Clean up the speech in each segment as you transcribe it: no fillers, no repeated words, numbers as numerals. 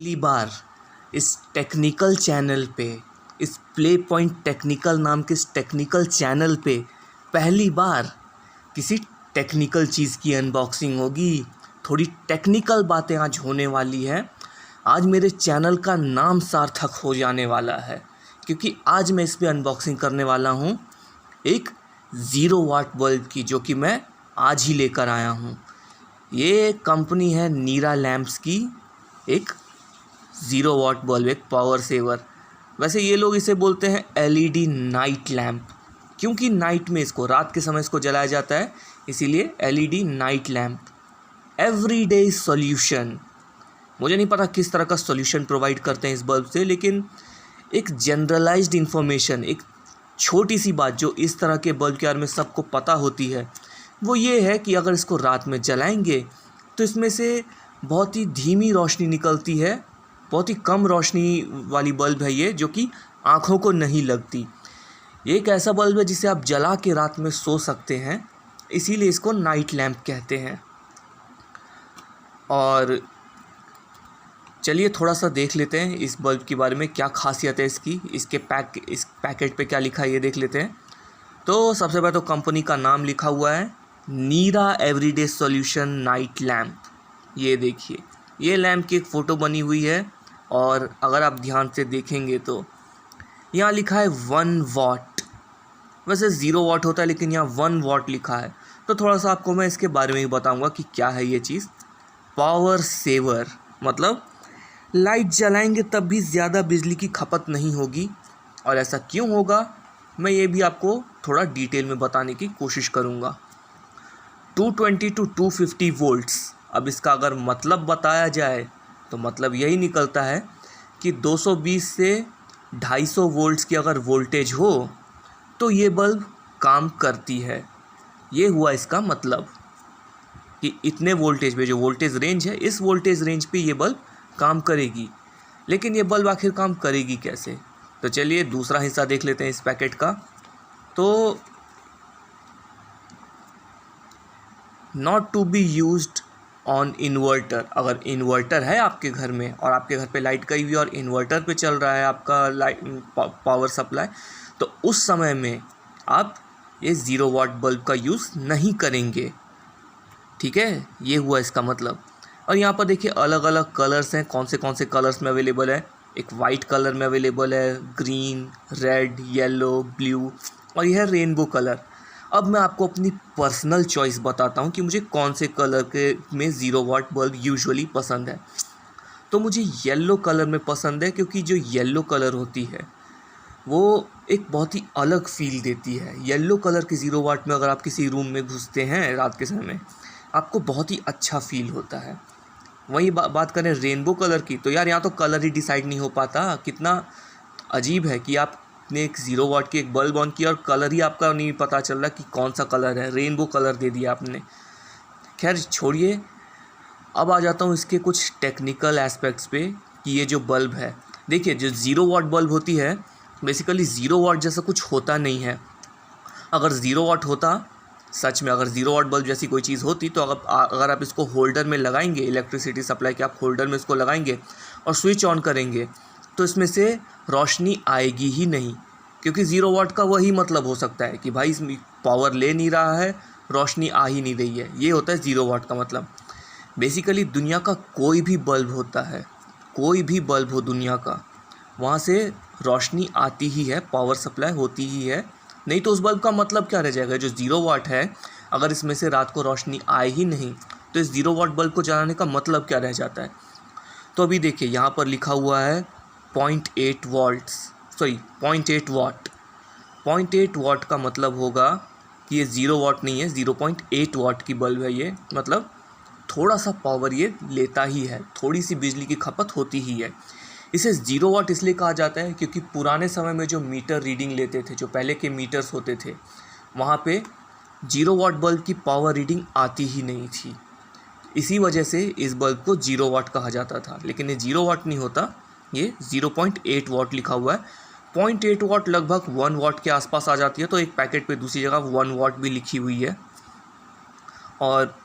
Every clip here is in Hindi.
पहली बार इस टेक्निकल चैनल पे, इस प्ले पॉइंट टेक्निकल नाम के इस टेक्निकल चैनल पे पहली बार किसी टेक्निकल चीज़ की अनबॉक्सिंग होगी। थोड़ी टेक्निकल बातें आज होने वाली है। आज मेरे चैनल का नाम सार्थक हो जाने वाला है, क्योंकि आज मैं इस पे अनबॉक्सिंग करने वाला हूँ एक 0 वाट बल्ब की, जो कि मैं आज ही लेकर आया हूँ। ये कंपनी है नीरा लैंप्स की, एक 0 वाट बल्ब, एक पावर सेवर। वैसे ये लोग इसे बोलते हैं LED नाइट लैम्प, क्योंकि नाइट में इसको, रात के समय इसको जलाया जाता है, इसीलिए LED night lamp. Everyday solution, मुझे नहीं पता किस तरह का सॉल्यूशन प्रोवाइड करते हैं इस बल्ब से, लेकिन एक जनरलाइज्ड इन्फॉर्मेशन, एक छोटी सी बात जो इस तरह के बल्ब के बारे में सबको पता होती है, वो ये है कि अगर इसको रात में जलाएंगे तो इसमें से बहुत ही धीमी रोशनी निकलती है। बहुत ही कम रोशनी वाली बल्ब है ये, जो कि आँखों को नहीं लगती। ये एक ऐसा बल्ब है जिसे आप जला के रात में सो सकते हैं, इसीलिए इसको नाइट लैम्प कहते हैं। और चलिए थोड़ा सा देख लेते हैं इस बल्ब के बारे में, क्या खासियत है इसकी, इस पैकेट पे क्या लिखा है ये देख लेते हैं। तो सबसे पहले तो कंपनी का नाम लिखा हुआ है नीरा एवरीडे सॉल्यूशन नाइट लैम्प। ये देखिए, ये लैम्प की एक फ़ोटो बनी हुई है, और अगर आप ध्यान से देखेंगे तो यहाँ लिखा है 1 वाट। वैसे 0 वाट होता है, लेकिन यहाँ 1 वाट लिखा है। तो थोड़ा सा आपको मैं इसके बारे में भी बताऊँगा कि क्या है ये चीज़। पावर सेवर मतलब लाइट जलाएंगे तब भी ज़्यादा बिजली की खपत नहीं होगी। और ऐसा क्यों होगा, मैं ये भी आपको थोड़ा डिटेल में बताने की कोशिश करूँगा। 220 to 250 वोल्ट्स, अब इसका अगर मतलब बताया जाए तो मतलब यही निकलता है कि 220 से 250 वोल्ट्स की अगर वोल्टेज हो तो ये बल्ब काम करती है। ये हुआ इसका मतलब कि इतने वोल्टेज पे, जो वोल्टेज रेंज है, इस वोल्टेज रेंज पे ये बल्ब काम करेगी। लेकिन ये बल्ब आखिर काम करेगी कैसे, तो चलिए दूसरा हिस्सा देख लेते हैं इस पैकेट का। तो not to be used on inverter, अगर इन्वर्टर है आपके घर में और आपके घर पे लाइट गई हुई और इन्वर्टर पे चल रहा है आपका लाइट पावर सप्लाई, तो उस समय में आप ये 0 वाट बल्ब का यूज़ नहीं करेंगे। ठीक है, ये हुआ इसका मतलब। और यहाँ पर देखिए अलग अलग कलर्स हैं, कौन से कलर्स में अवेलेबल है। एक वाइट कलर में अवेलेबल है, ग्रीन, रेड, येलो, ब्लू, और यह है रेनबो कलर। अब मैं आपको अपनी पर्सनल चॉइस बताता हूँ कि मुझे कौन से कलर के में 0 वाट बल्ब यूजुअली पसंद है। तो मुझे येलो कलर में पसंद है, क्योंकि जो येलो कलर होती है वो एक बहुत ही अलग फील देती है। येलो कलर के 0 वाट में अगर आप किसी रूम में घुसते हैं रात के समय, आपको बहुत ही अच्छा फील होता है। वहीं बात करें रेनबो कलर की, तो यार यहाँ तो कलर ही डिसाइड नहीं हो पाता। कितना अजीब है कि आपने एक 0 वाट की एक बल्ब ऑन किया और कलर ही आपका नहीं पता चल रहा कि कौन सा कलर है, रेनबो कलर दे दिया आपने। खैर छोड़िए, अब आ जाता हूँ इसके कुछ टेक्निकल एस्पेक्ट्स पे कि ये जो बल्ब है, देखिए जो 0 वाट बल्ब होती है, बेसिकली 0 वाट जैसा कुछ होता नहीं है। अगर 0 वाट होता, सच में अगर 0 वाट बल्ब जैसी कोई चीज़ होती, तो अगर आप इसको होल्डर में लगाएंगे, इलेक्ट्रिसिटी सप्लाई के आप होल्डर में इसको लगाएंगे और स्विच ऑन करेंगे, तो इसमें से रोशनी आएगी ही नहीं। क्योंकि 0 वाट का वही मतलब हो सकता है कि भाई इसमें पावर ले नहीं रहा है, रोशनी आ ही नहीं रही है। ये होता है 0 वाट का मतलब। बेसिकली दुनिया का कोई भी बल्ब होता है, कोई भी बल्ब हो दुनिया का, वहाँ से रोशनी आती ही है, पावर सप्लाई होती ही है। नहीं तो उस बल्ब का मतलब क्या रह जाएगा। जो 0 वाट है, अगर इसमें से रात को रोशनी आए ही नहीं, तो इस 0 वाट बल्ब को जलाने का मतलब क्या रह जाता है। तो अभी देखिए यहाँ पर लिखा हुआ है 0.8 वाट। 0.8 वाट का मतलब होगा कि ये 0 वाट नहीं है, 0.8 वाट की बल्ब है ये। मतलब थोड़ा सा पावर ये लेता ही है, थोड़ी सी बिजली की खपत होती ही है। इसे 0 वाट इसलिए कहा जाता है क्योंकि पुराने समय में जो मीटर रीडिंग लेते थे, जो पहले के मीटर्स होते थे, वहाँ पे 0 वाट बल्ब की पावर रीडिंग आती ही नहीं थी। इसी वजह से इस बल्ब को 0 वाट कहा जाता था। लेकिन ये 0 वाट नहीं होता, ये 0.8 वाट लिखा हुआ है। 0.8 वाट लगभग 1 वाट के आसपास आ जाती है। तो एक पैकेट पे दूसरी जगह 1 वाट भी लिखी हुई है। और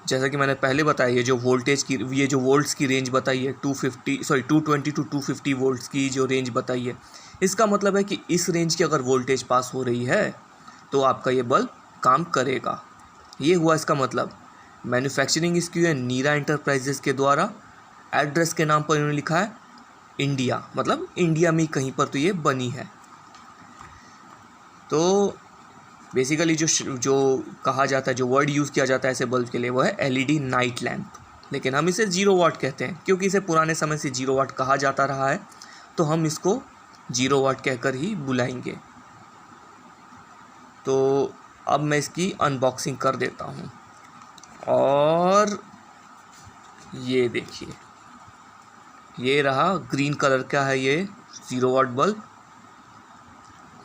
जैसा कि मैंने पहले बताया, ये जो वोल्ट्स की रेंज बताई है 220 टू 250 वोल्ट्स की जो रेंज बताई है, इसका मतलब है कि इस रेंज की अगर वोल्टेज पास हो रही है तो आपका ये बल्ब काम करेगा। ये हुआ इसका मतलब। मैन्युफैक्चरिंग इसकी है नीरा एंटरप्राइजेस के द्वारा। एड्रेस के नाम पर इन्होंने लिखा है इंडिया, मतलब इंडिया में कहीं पर तो ये बनी है। तो बेसिकली जो कहा जाता है, जो वर्ड यूज़ किया जाता है ऐसे बल्ब के लिए, वो है एलईडी नाइट लैम्प। लेकिन हम इसे 0 वाट कहते हैं क्योंकि इसे पुराने समय से 0 वाट कहा जाता रहा है, तो हम इसको 0 वाट कहकर ही बुलाएंगे। तो अब मैं इसकी अनबॉक्सिंग कर देता हूँ। और ये देखिए, ये रहा ग्रीन कलर का है ये 0 वाट बल्ब।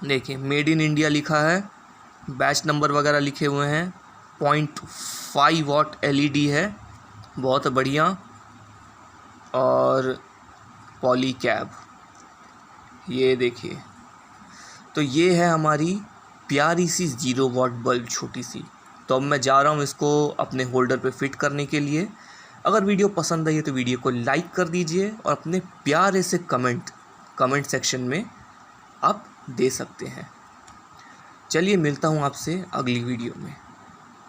देखिए मेड इन इंडिया लिखा है, बैच नंबर वगैरह लिखे हुए हैं। 0.5 वाट एलईडी है, बहुत बढ़िया। और पॉली कैब, ये देखिए। तो ये है हमारी प्यारी सी 0 वाट बल्ब, छोटी सी। तो अब मैं जा रहा हूँ इसको अपने होल्डर पे फिट करने के लिए। अगर वीडियो पसंद आई है तो वीडियो को लाइक कर दीजिए और अपने प्यारे से कमेंट सेक्शन में आप दे सकते हैं। चलिए मिलता हूँ आपसे अगली वीडियो में।